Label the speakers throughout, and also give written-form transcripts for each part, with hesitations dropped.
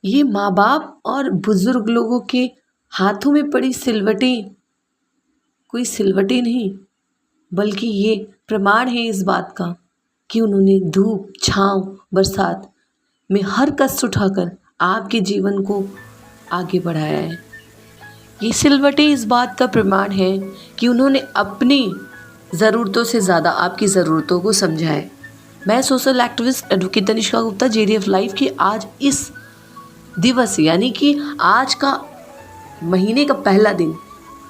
Speaker 1: ये माँ बाप और बुजुर्ग लोगों के हाथों में पड़ी सिलवटें कोई सिलवटें नहीं, बल्कि ये प्रमाण है इस बात का कि उन्होंने धूप छाँव बरसात में हर कष्ट उठाकर आपके जीवन को आगे बढ़ाया है। ये सिलवटें इस बात का प्रमाण है कि उन्होंने अपनी ज़रूरतों से ज़्यादा आपकी ज़रूरतों को समझा है। मैं social activist advocate Tanishka Gupta, JDF live की आज इस दिवस यानी कि आज का महीने का पहला दिन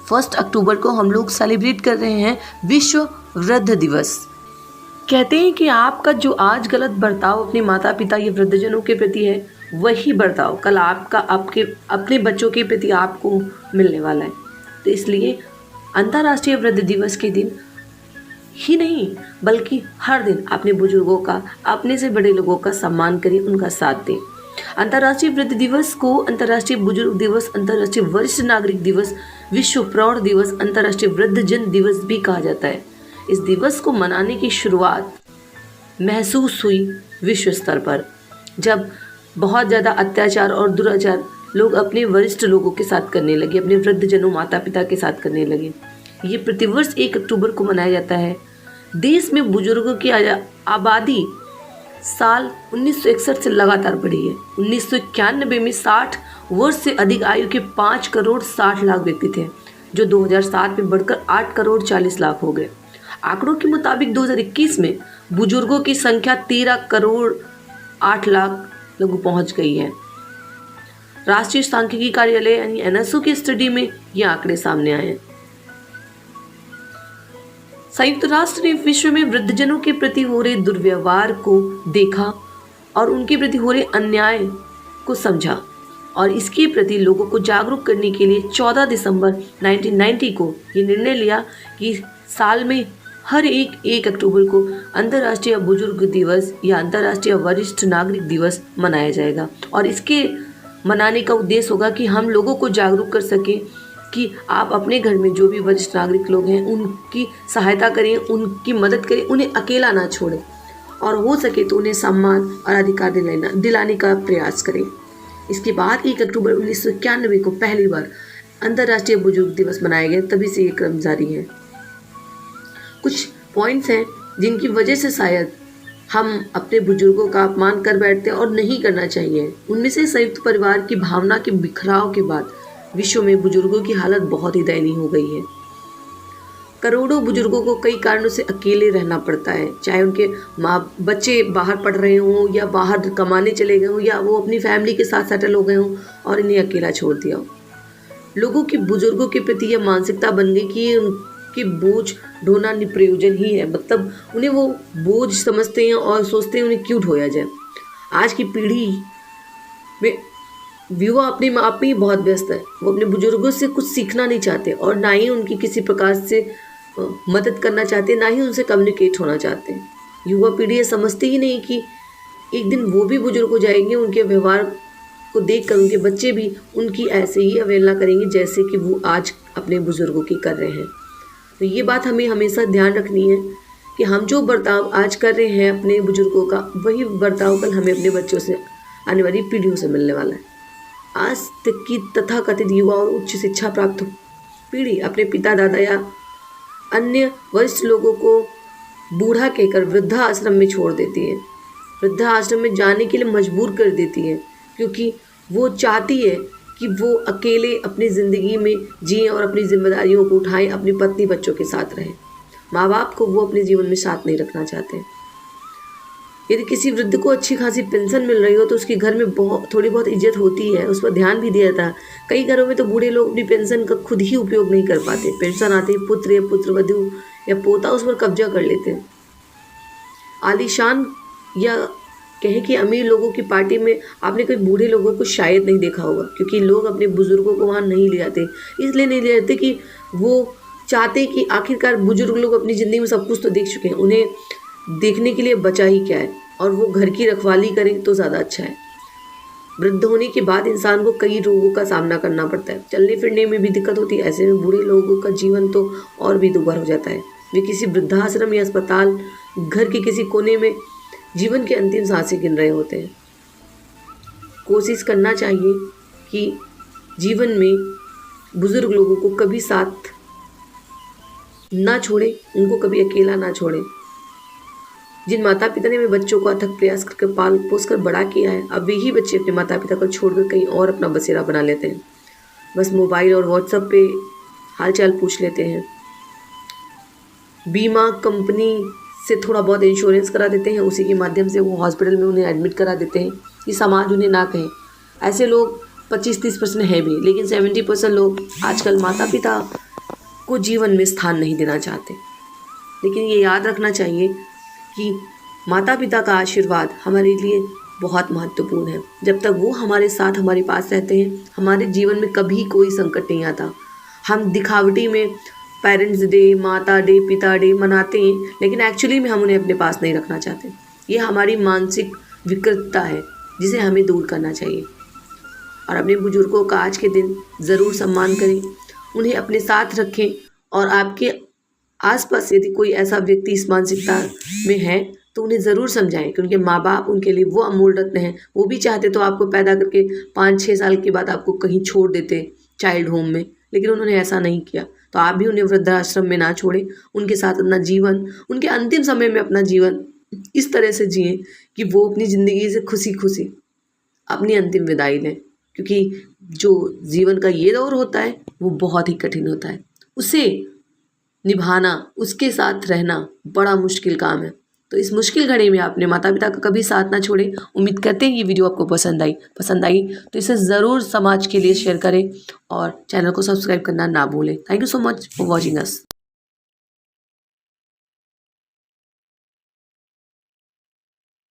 Speaker 1: 1 अक्टूबर को हम लोग सेलिब्रेट कर रहे हैं विश्व वृद्ध दिवस। कहते हैं कि आपका जो आज गलत बर्ताव अपने माता पिता या वृद्धजनों के प्रति है, वही बर्ताव कल आपका आपके अपने बच्चों के प्रति आपको मिलने वाला है। तो इसलिए अंतर्राष्ट्रीय वृद्ध दिवस के दिन ही नहीं बल्कि हर दिन अपने बुजुर्गों का, अपने से बड़े लोगों का सम्मान करें, उनका साथ दें। अंतर्राष्ट्रीय वृद्ध दिवस को अंतर्राष्ट्रीय बुजुर्ग दिवस, अंतर्राष्ट्रीय वरिष्ठ नागरिक दिवस, विश्व प्रौढ़ दिवस, अंतर्राष्ट्रीय वृद्धजन दिवस भी कहा जाता है। इस दिवस को मनाने की शुरुआत महसूस हुई विश्व स्तर पर, जब बहुत ज़्यादा अत्याचार और दुराचार लोग अपने वरिष्ठ लोगों के साथ करने लगे, अपने वृद्धजनों माता पिता के साथ करने लगे। ये प्रतिवर्ष 1 अक्टूबर को मनाया जाता है। देश में बुजुर्गों की आबादी साल 1961 से लगातार बढ़ी है। 1991 में 60 वर्ष से अधिक आयु के 5 करोड़ 60 लाख व्यक्ति थे, जो 2007 में बढ़कर 8 करोड़ 40 लाख हो गए। आंकड़ों के मुताबिक 2021 में बुजुर्गों की संख्या 13 करोड़ 8 लाख लगभग पहुंच गई है। राष्ट्रीय सांख्यिकी कार्यालय यानी NSO की स्टडी में ये आंकड़े सामने आए हैं। संयुक्त राष्ट्र ने विश्व में वृद्धजनों के प्रति हो रहे दुर्व्यवहार को देखा और उनके प्रति हो रहे अन्याय को समझा और इसके प्रति लोगों को जागरूक करने के लिए 14 दिसंबर 1990 को ये निर्णय लिया कि साल में हर 1 अक्टूबर को अंतर्राष्ट्रीय बुजुर्ग दिवस या अंतर्राष्ट्रीय वरिष्ठ नागरिक दिवस मनाया जाएगा। और इसके मनाने का उद्देश्य होगा कि हम लोगों को जागरूक कर सकें कि आप अपने घर में जो भी वरिष्ठ नागरिक लोग हैं उनकी सहायता करें, उनकी मदद करें, उन्हें अकेला ना छोड़ें और हो सके तो उन्हें सम्मान और अधिकार दिलाने का प्रयास करें। इसके बाद 1 अक्टूबर 1991 को पहली बार अंतर्राष्ट्रीय बुजुर्ग दिवस मनाया गया, तभी से ये क्रम जारी है। कुछ पॉइंट्स हैं जिनकी वजह से शायद हम अपने बुजुर्गों का अपमान कर बैठते हैं और नहीं करना चाहिए। उनमें से संयुक्त परिवार की भावना के बिखराव के बाद विश्व में बुजुर्गों की हालत बहुत ही दयनीय हो गई है। करोड़ों बुजुर्गों को कई कारणों से अकेले रहना पड़ता है, चाहे उनके बच्चे बाहर पढ़ रहे हों या बाहर कमाने चले गए हों या वो अपनी फैमिली के साथ सेटल हो गए हों और इन्हें अकेला छोड़ दिया हो। लोगों की बुजुर्गों के प्रति यह मानसिकता बन गई कि उनकी बोझ ढोना निप्रयोजन ही है, मतलब उन्हें वो बोझ समझते हैं और सोचते हैं उन्हें क्यों ढोया जाए। आज की पीढ़ी में युवा अपने आप में ही बहुत व्यस्त है। वो अपने बुजुर्गों से कुछ सीखना नहीं चाहते और ना ही उनकी किसी प्रकार से मदद करना चाहते, ना ही उनसे कम्युनिकेट होना चाहते। युवा पीढ़ी ये समझती ही नहीं कि एक दिन वो भी बुजुर्ग हो जाएंगे, उनके व्यवहार को देखकर उनके बच्चे भी उनकी ऐसे ही अवहेलना करेंगे जैसे कि वो आज अपने बुजुर्गों की कर रहे हैं। तो ये बात हमें हमेशा ध्यान रखनी है कि हम जो बर्ताव आज कर रहे हैं अपने बुजुर्गों का, वही बर्ताव कल हमें अपने बच्चों से, आने वाली पीढ़ियों से मिलने वाला है। आज तक की तथाकथित युवा और उच्च शिक्षा प्राप्त पीढ़ी अपने पिता दादा या अन्य वरिष्ठ लोगों को बूढ़ा कहकर वृद्धाश्रम में छोड़ देती है, वृद्धाश्रम में जाने के लिए मजबूर कर देती है, क्योंकि वो चाहती है कि वो अकेले अपनी ज़िंदगी में जिएं और अपनी जिम्मेदारियों को उठाएं, अपनी पत्नी बच्चों के साथ रहें। माँ बाप को वो अपने जीवन में साथ नहीं रखना चाहते। यदि किसी वृद्ध को अच्छी खासी पेंशन मिल रही हो तो उसके घर में थोड़ी बहुत इज्जत होती है, उस पर ध्यान भी दिया जाता है। कई घरों में तो बूढ़े लोग अपनी पेंशन का खुद ही उपयोग नहीं कर पाते। पेंशन आते ही पुत्र या पुत्रवधू या पोता उस पर कब्जा कर लेते हैं। आलीशान या कहें कि अमीर लोगों की पार्टी में आपने कोई बूढ़े लोगों को शायद नहीं देखा होगा, क्योंकि लोग अपने बुजुर्गों को वहाँ नहीं ले जाते। इसलिए नहीं ले जाते कि वो चाहते कि आखिरकार बुजुर्ग लोग अपनी ज़िंदगी में सब कुछ तो देख चुके हैं, उन्हें देखने के लिए बचा ही क्या है, और वो घर की रखवाली करें तो ज़्यादा अच्छा है। वृद्ध होने के बाद इंसान को कई रोगों का सामना करना पड़ता है, चलने फिरने में भी दिक्कत होती है। ऐसे में बूढ़े लोगों का जीवन तो और भी दुर्भर हो जाता है। वे किसी वृद्धाश्रम या अस्पताल, घर के किसी कोने में जीवन के अंतिम सांसें गिन रहे होते हैं। कोशिश करना चाहिए कि जीवन में बुज़ुर्ग लोगों को कभी साथ ना छोड़ें, उनको कभी अकेला ना छोड़ें। जिन माता पिता ने अपने बच्चों को अथक प्रयास करके पाल पोस कर बड़ा किया है, अब वही बच्चे अपने माता पिता को छोड़कर कहीं और अपना बसेरा बना लेते हैं। बस मोबाइल और व्हाट्सएप पे हालचाल पूछ लेते हैं, बीमा कंपनी से थोड़ा बहुत इंश्योरेंस करा देते हैं, उसी के माध्यम से वो हॉस्पिटल में उन्हें एडमिट करा देते हैं कि समाज उन्हें ना कहे। ऐसे लोग 25-30% हैं भी, लेकिन 70% लोग आजकल माता पिता को जीवन में स्थान नहीं देना चाहते। लेकिन ये याद रखना चाहिए कि माता पिता का आशीर्वाद हमारे लिए बहुत महत्वपूर्ण है। जब तक वो हमारे साथ हमारे पास रहते हैं, हमारे जीवन में कभी कोई संकट नहीं आता। हम दिखावटी में पेरेंट्स डे, माता डे, पिता डे मनाते हैं, लेकिन एक्चुअली में हम उन्हें अपने पास नहीं रखना चाहते। ये हमारी मानसिक विकृतता है जिसे हमें दूर करना चाहिए। और अपने बुजुर्गों का आज के दिन ज़रूर सम्मान करें, उन्हें अपने साथ रखें। और आपके आसपास यदि कोई ऐसा व्यक्ति इस मानसिकता में है तो उन्हें ज़रूर समझाएं कि उनके माँ बाप उनके लिए वो अनमोल रत्न हैं। वो भी चाहते तो आपको पैदा करके 5-6 साल के बाद आपको कहीं छोड़ देते चाइल्ड होम में, लेकिन उन्होंने ऐसा नहीं किया। तो आप भी उन्हें वृद्धाश्रम में ना छोड़ें, उनके साथ अपना जीवन, उनके अंतिम समय में अपना जीवन इस तरह से जिएं कि वो अपनी ज़िंदगी से खुशी खुशी अपनी अंतिम विदाई लें। क्योंकि जो जीवन का ये दौर होता है वो बहुत ही कठिन होता है, उसे निभाना, उसके साथ रहना बड़ा मुश्किल काम है। तो इस मुश्किल घड़ी में अपने माता पिता का कभी साथ ना छोड़ें। उम्मीद करते हैं ये वीडियो आपको पसंद आई तो इसे ज़रूर समाज के लिए शेयर करें और चैनल को सब्सक्राइब करना ना भूलें। Thank you so much for watching us.